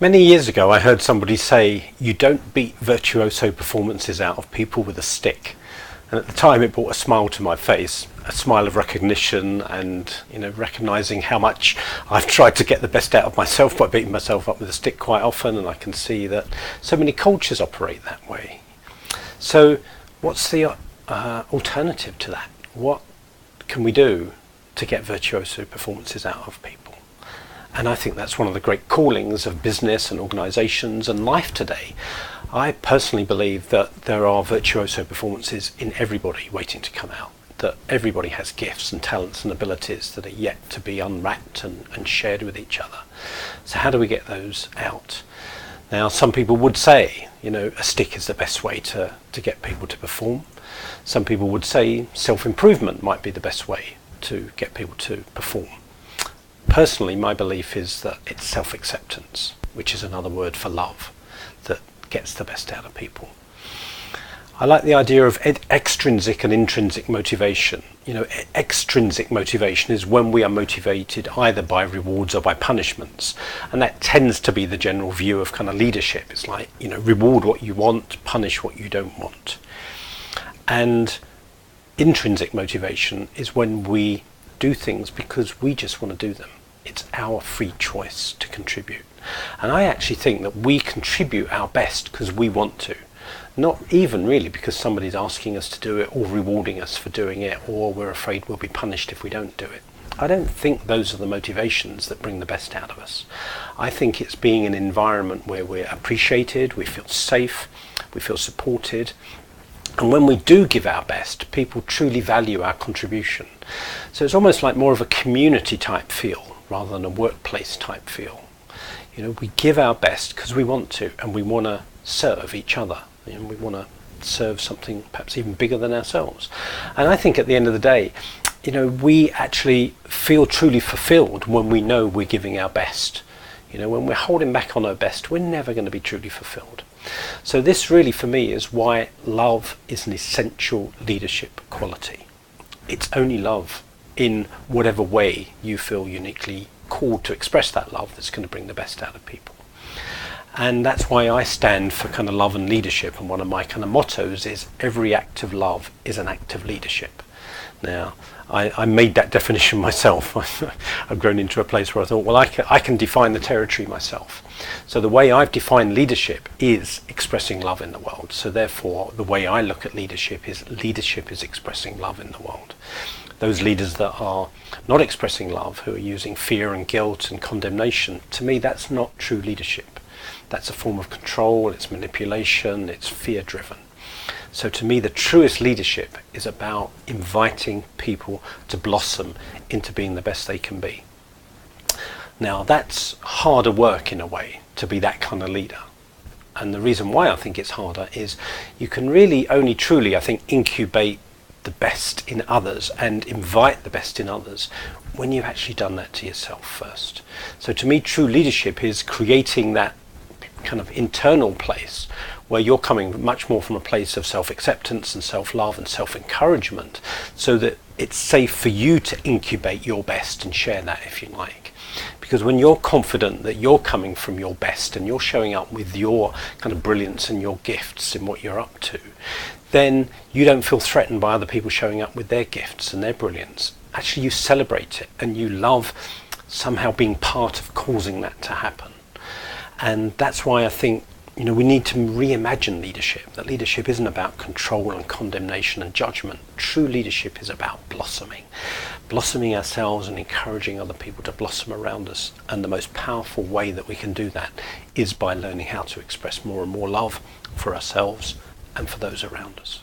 Many years ago, I heard somebody say, you don't beat virtuoso performances out of people with a stick. And at the time, it brought a smile to my face, a smile of recognition and, recognizing how much I've tried to get the best out of myself by beating myself up with a stick quite often. And I can see that so many cultures operate that way. So what's the alternative to that? What can we do to get virtuoso performances out of people? And I think that's one of the great callings of business and organisations and life today. I personally believe that there are virtuoso performances in everybody waiting to come out, that everybody has gifts and talents and abilities that are yet to be unwrapped and shared with each other. So how do we get those out? Now, some people would say, a stick is the best way to get people to perform. Some people would say self-improvement might be the best way to get people to perform. Personally, my belief is that it's self-acceptance, which is another word for love, that gets the best out of people. I like the idea of extrinsic and intrinsic motivation. Extrinsic motivation is when we are motivated either by rewards or by punishments. And that tends to be the general view of kind of leadership. It's like, reward what you want, punish what you don't want. And intrinsic motivation is when we do things because we just want to do them. It's our free choice to contribute. And I actually think that we contribute our best because we want to. Not even really because somebody's asking us to do it or rewarding us for doing it, or we're afraid we'll be punished if we don't do it. I don't think those are the motivations that bring the best out of us. I think it's being in an environment where we're appreciated, we feel safe, we feel supported. And when we do give our best, people truly value our contribution. So it's almost like more of a community type feel rather than a workplace type feel. We give our best because we want to, and we want to serve each other. We want to serve something perhaps even bigger than ourselves. And I think at the end of the day, we actually feel truly fulfilled when we know we're giving our best. When we're holding back on our best, we're never going to be truly fulfilled. So this really, for me, is why love is an essential leadership quality. It's only love in whatever way you feel uniquely called to express that love that's going to bring the best out of people. And that's why I stand for kind of love and leadership. And one of my kind of mottos is every act of love is an act of leadership. Now, I made that definition myself. I've grown into a place where I thought, well, I can define the territory myself. So the way I've defined leadership is expressing love in the world. So therefore, the way I look at leadership is expressing love in the world. Those leaders that are not expressing love, who are using fear and guilt and condemnation, to me, that's not true leadership. That's a form of control, it's manipulation, it's fear-driven. So to me, the truest leadership is about inviting people to blossom into being the best they can be. Now, that's harder work in a way, to be that kind of leader. And the reason why I think it's harder is you can really only truly, I think, incubate the best in others and invite the best in others when you've actually done that to yourself first. So to me, true leadership is creating that kind of internal place where you're coming much more from a place of self-acceptance and self-love and self-encouragement, so that it's safe for you to incubate your best and share that if you like. Because when you're confident that you're coming from your best and you're showing up with your kind of brilliance and your gifts in what you're up to, then you don't feel threatened by other people showing up with their gifts and their brilliance. Actually, you celebrate it and you love somehow being part of causing that to happen. And that's why I think we need to reimagine leadership. That leadership isn't about control and condemnation and judgment. True leadership is about blossoming ourselves and encouraging other people to blossom around us. And the most powerful way that we can do that is by learning how to express more and more love for ourselves and for those around us.